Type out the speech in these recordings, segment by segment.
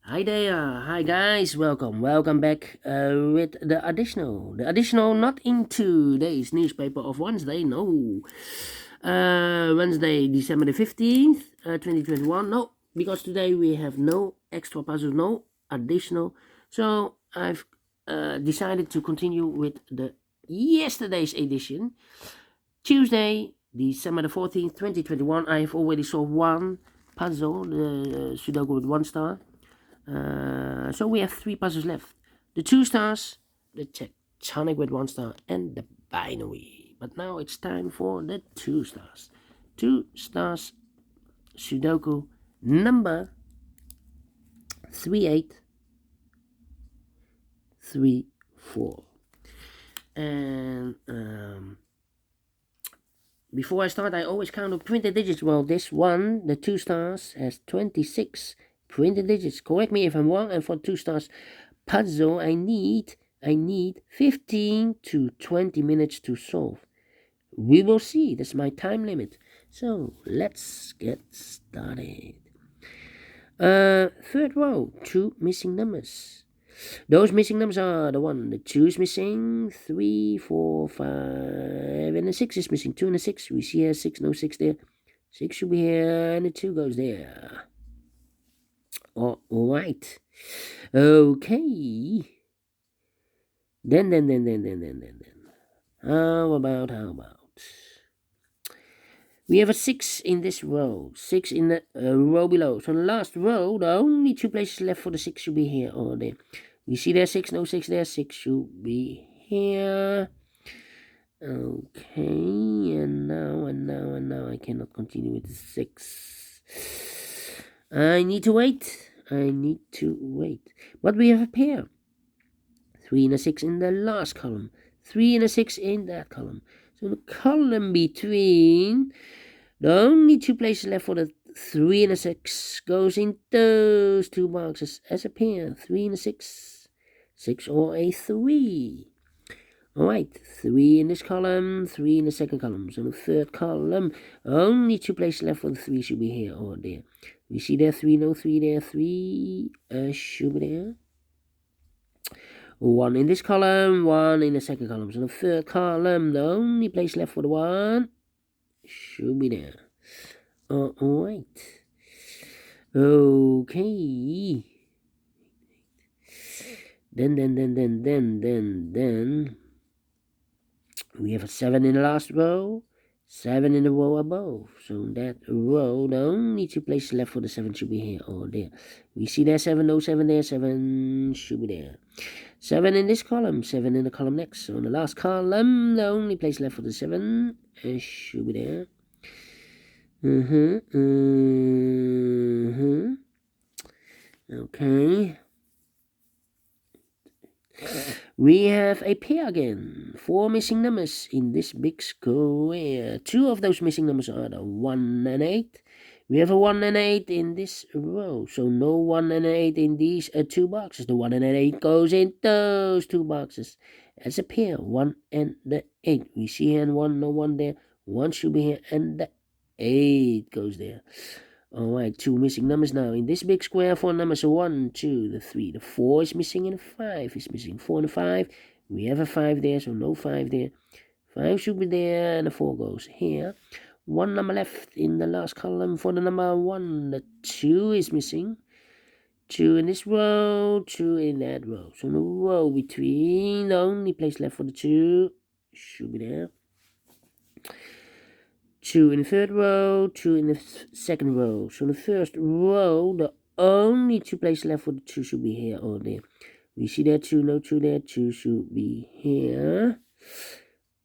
Hi there, hi guys, welcome back with the additional, not in today's newspaper of Wednesday, no, Wednesday, December the 15th, 2021, no, because today we have no extra puzzle, no additional, so I've decided to continue with the yesterday's edition, Tuesday, December the 14th, 2021. I've already solved one puzzle, the Sudoku with 1 star. So we have 3 puzzles left. The 2 stars, the tectonic with 1 star, and the binary. But now it's time for the 2 stars. 2 stars Sudoku number 3834. And before I start, I always count up printed digits. Well, this one, the 2 stars, has 26 printed digits. Correct me if I'm wrong. And for 2 stars puzzle, I need 15 to 20 minutes to solve. We will see. That's my time limit. So let's get started. Third row, 2 missing numbers. Those missing numbers are the 2 is missing, 3, 4, 5, and the 6 is missing. 2 and the 6. We see here 6, no 6 there. 6 should be here, and the 2 goes there. All right. Okay. Then. How about? We have a 6 in this row, 6 in the row below. So the last row, the only 2 places left for the 6 should be here or there. We see there 6, no 6 there, 6 should be here. Okay, and now I cannot continue with the 6. I need to wait. But we have a pair. 3 and a 6 in the last column. 3 and a 6 in that column. So the column between, the only 2 places left for the 3 and a 6 goes in those 2 boxes as a pair. 3 and a 6. 6 or a 3. Alright, 3 in this column, 3 in the second column. So the third column, only 2 places left for the 3 should be here or there. We see there 3, no 3 there, 3 should be there. 1 in this column, 1 in the second column. So the third column, the only place left for the 1 should be there. Alright. Okay. Then. We have a 7 in the last row, 7 in the row above. So that row, the only 2 places left for the 7 should be here or there. We see there 7, no 7 there, 7 should be there. 7 in this column, 7 in the column next. So in the last column, the only place left for the 7 should be there. Okay. We have a pair again. 4 missing numbers in this big square. 2 of those missing numbers are the 1 and 8. We have a 1 and 8 in this row. So no 1 and 8 in these 2 boxes. The 1 and 8 goes in those 2 boxes as a pair. 1 and the 8. We see here 1, no 1 there. 1 should be here and the 8 goes there. Alright, 2 missing numbers now. In this big square, 4 numbers are 1, 2, the 3, the 4 is missing, and the 5 is missing. 4 and the 5. We have a 5 there, so no 5 there. 5 should be there, and the 4 goes here. 1 number left in the last column for the number 1. The 2 is missing. 2 in this row, 2 in that row. So the row between, the only place left for the 2 should be there. 2 in the third row, 2 in the second row. So the first row, the only 2 places left for the 2 should be here or there. We see there 2, no 2 there, 2 should be here.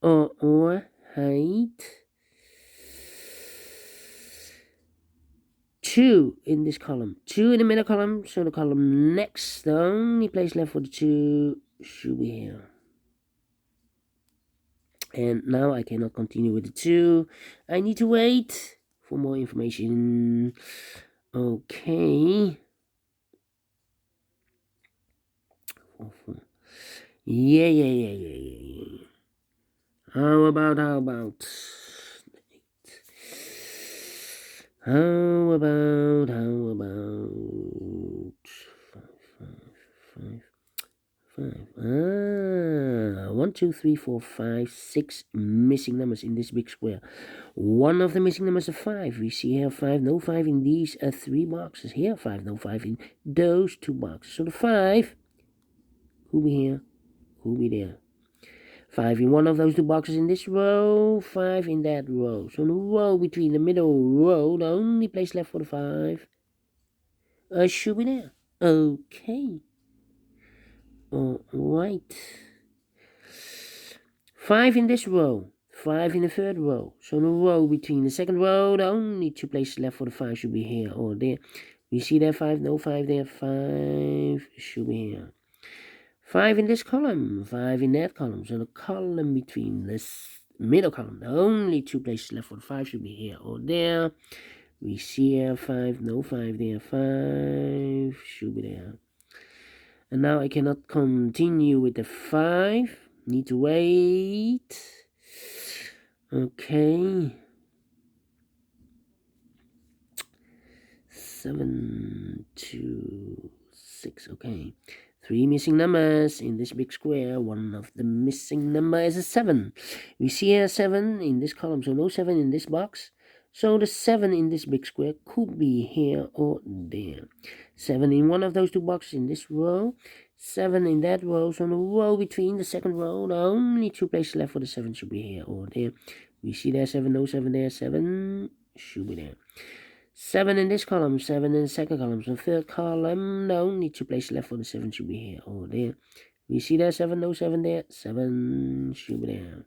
Or height. 2 in this column, 2 in the middle column. So the column next, the only place left for the 2 should be here. And now I cannot continue with the 2. I need to wait for more information. Okay. Yeah. How about? 1, 2, 3, 4, 5, 6 missing numbers in this big square. One of the missing numbers is 5. We see here 5, no 5 in these 3 boxes. Here 5, no 5 in those 2 boxes. So the 5 could be here, could be there. 5 in one of those 2 boxes in this row, 5 in that row. So the row between the middle row, the only place left for the 5 should be there. Okay. Alright. 5 in this row, 5 in the third row. So the row between the second row, the only 2 places left for the 5 should be here or there. We see there 5, no 5 there, 5 should be here. 5 in this column, 5 in that column. So the column between this middle column, the only 2 places left for the 5 should be here or there. We see here 5, no 5 there, 5 should be there. And now I cannot continue with the 5. Need to wait. Okay. 7, 2, 6. Okay. 3 missing numbers in this big square. One of the missing number is a 7. We see here 7 in this column, so no 7 in this box. So the 7 in this big square could be here or there. 7 in one of those 2 boxes in this row. 7 in that row. So the row between the second row, the only 2 places left for the 7 should be here or there. We see there 7, no 7 there, 7 should be there. 7 in this column, 7 in the second column. So third column, the only 2 places left for the 7 should be here or there. We see there 7, no 7 there, 7 should be there.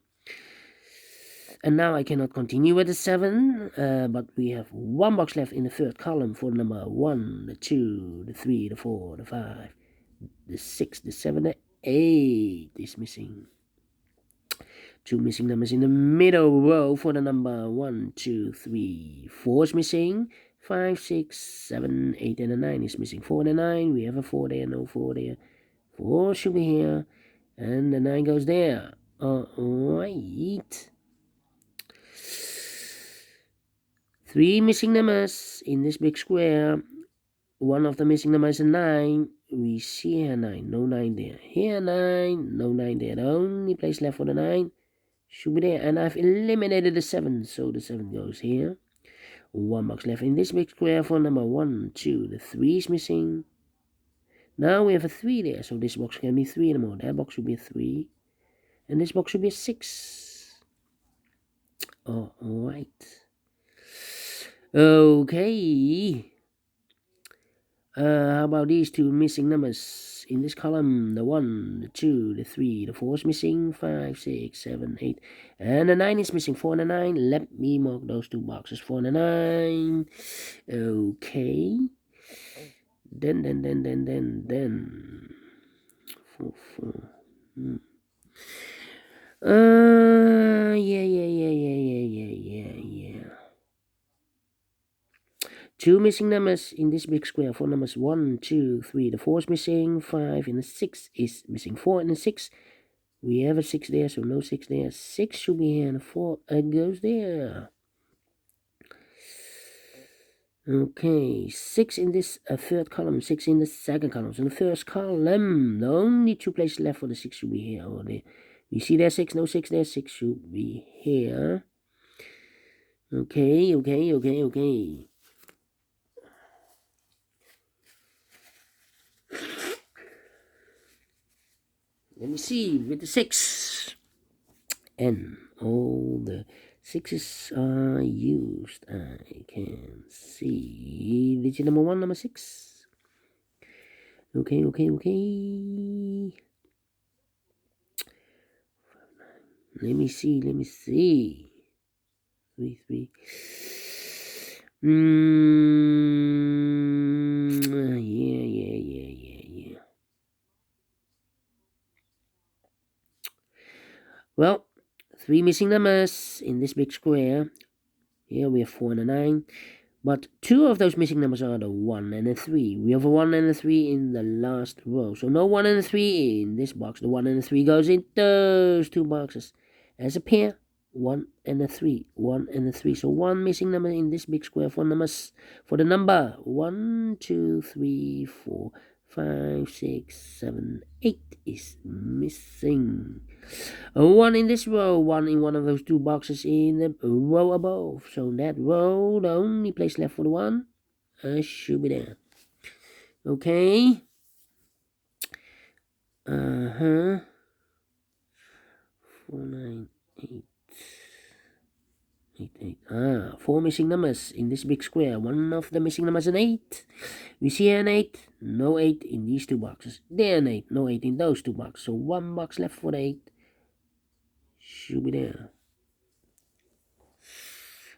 And now I cannot continue with the 7, but we have 1 box left in the third column for the number 1, the 2, the 3, the 4, the 5, the 6, the 7, the 8 is missing. 2 missing numbers in the middle row for the number 1, 2, 3, 4 is missing. 5, 6, 7, 8, and a 9 is missing. 4 and a 9, we have a 4 there, no 4 there. 4 should be here, and the 9 goes there. Alright. 3 missing numbers in this big square. One of the missing numbers is a 9. We see here 9, no 9 there. Here 9, no 9 there. The only place left for the 9 should be there. And I've eliminated the 7, so the 7 goes here. 1 box left in this big square for number 1, 2. The 3 is missing. Now we have a 3 there, so this box can be 3 anymore. That box should be a 3. And this box should be a 6. Alright. Okay. How about these 2 missing numbers in this column? The 1, the 2, the 3, the 4 is missing. 5, 6, 7, 8, and the 9 is missing. 4 and a 9. Let me mark those 2 boxes. 4 and a 9. Okay. Then. 4, 4. Yeah. 2 missing numbers in this big square. 4 numbers 1, 2, 3. The 4 is missing. 5 and the 6 is missing. 4 and the 6. We have a 6 there, so no 6 there. 6 should be here, and 4 goes there. Okay, 6 in this third column, 6 in the second column. So in the first column, the only 2 places left for the 6 should be here or there. We see there 6, no 6 there. 6 should be here. Okay. Let me see with the 6. And all the 6s are used. I can see digit number 1, number 6. Okay. Let me see. 3. Yeah. Well, 3 missing numbers in this big square. Here we have 4 and a 9. But 2 of those missing numbers are the 1 and the 3. We have a 1 and a 3 in the last row. So no 1 and a 3 in this box. The 1 and the 3 goes in those 2 boxes as a pair. 1 and a 3, 1 and a 3. So one missing number in this big square for numbers, for the number 1, 2, 3, 4, 5, 6, 7, 8 is missing. A 1 in this row, 1 in one of those two boxes in the row above. So that row, the only place left for the 1 should be there. Okay. 4, 9, 8. 8, 8. 4 missing numbers in this big square. One of the missing numbers is an 8. We see an 8, no 8 in these two boxes. There an 8, no 8 in those two boxes. So one box left for the 8. Should be there.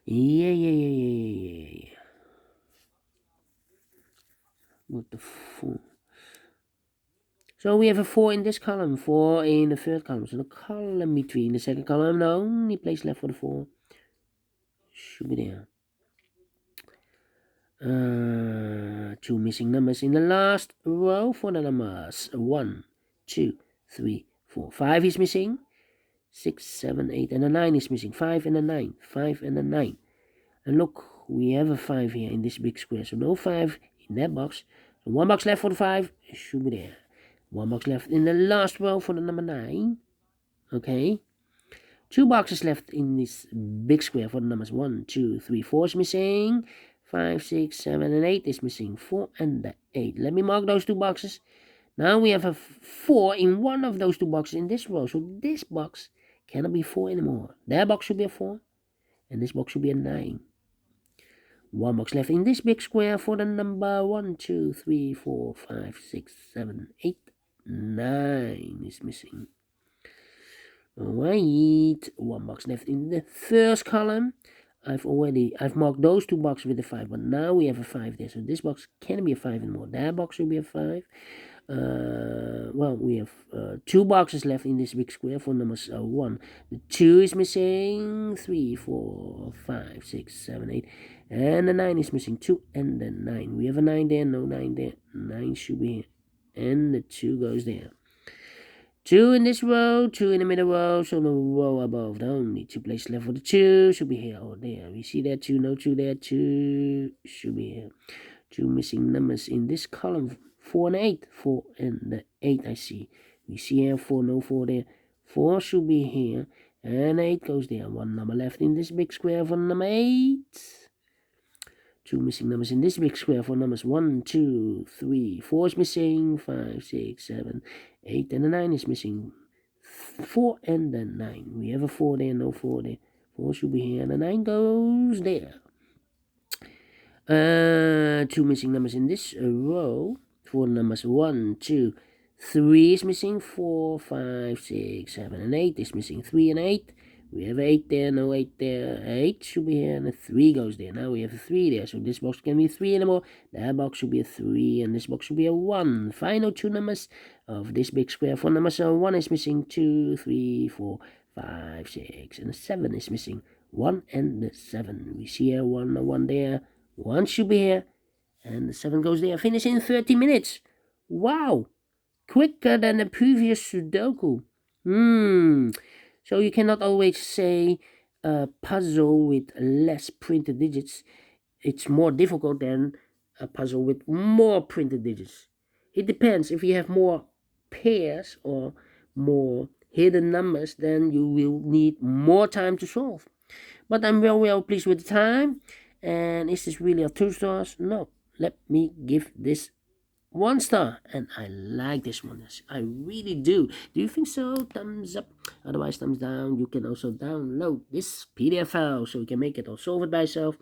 Yeah. What the 4? So we have a 4 in this column, 4 in the third column. So the column between the second column, the only place left for the 4 should be there. 2 missing numbers in the last row for the numbers 1, 2, 3, 4. 5 is missing. 6, 7, 8, and a 9 is missing. 5 and a 9. 5 and a 9. And look, we have a 5 here in this big square. So no 5 in that box. So one box left for the 5 should be there. One box left in the last row for the number 9. Okay. 2 boxes left in this big square for the numbers 1, 2, 3, 4 is missing. 5, 6, 7, and 8 is missing. 4 and the 8. Let me mark those 2 boxes. Now we have a 4 in one of those 2 boxes in this row. So this box cannot be 4 anymore. That box should be a 4. And this box should be a 9. One box left in this big square for the number 1, 2, 3, 4, 5, 6, 7, 8, 9 is missing. Alright, one box left in the first column. I've marked those 2 boxes with a 5, but now we have a 5 there. So this box can't be a 5 anymore. That box should be a 5. Well, we have 2 boxes left in this big square for numbers 1. The 2 is missing. 3, 4, 5, 6, 7, 8. And the 9 is missing. 2 and the 9. We have a 9 there, no 9 there. 9 should be here. And the 2 goes there. 2 in this row, 2 in the middle row, so no row above. The only 2 places left for the 2 should be here or there. We see that 2, no 2 there, 2 should be here. 2 missing numbers in this column, 4 and 8. 4 and the 8 I see. We see here 4, no 4 there. 4 should be here, and 8 goes there. One number left in this big square for number 8. 2 missing numbers in this big square for numbers 1, 2, 3, 4 is missing. 5, 6, 7, 8, and the 9 is missing. 4 and the 9. We have a 4 there, no 4 there. 4 should be here, and the 9 goes there. 2 missing numbers in this row for numbers 1, 2, 3 is missing. 4, 5, 6, 7, and 8 is missing. 3 and 8. We have 8 there, no 8 there. 8 should be here, and a 3 goes there. Now we have a 3 there, so this box can be 3 anymore. That box should be a 3, and this box should be a 1. Final 2 numbers of this big square. For numbers 1 is missing. 2, 3, 4, 5, 6, and a 7 is missing. 1 and the 7. We see here 1, a 1 there. 1 should be here, and the 7 goes there. Finish in 30 minutes. Wow! Quicker than the previous Sudoku. So you cannot always say a puzzle with less printed digits. It's more difficult than a puzzle with more printed digits. It depends. If you have more pairs or more hidden numbers, then you will need more time to solve. But I'm well pleased with the time. And is this really a 2 stars? No. Let me give this 1 star, and I like this one. I really do. Do you think so? Thumbs up. Otherwise, thumbs down. You can also download this PDF file so you can make it or solve it by yourself.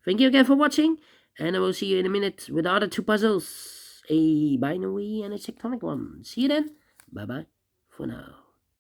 Thank you again for watching, and I will see you in a minute with the other 2 puzzles, a binary and a tectonic one. See you then. Bye bye for now.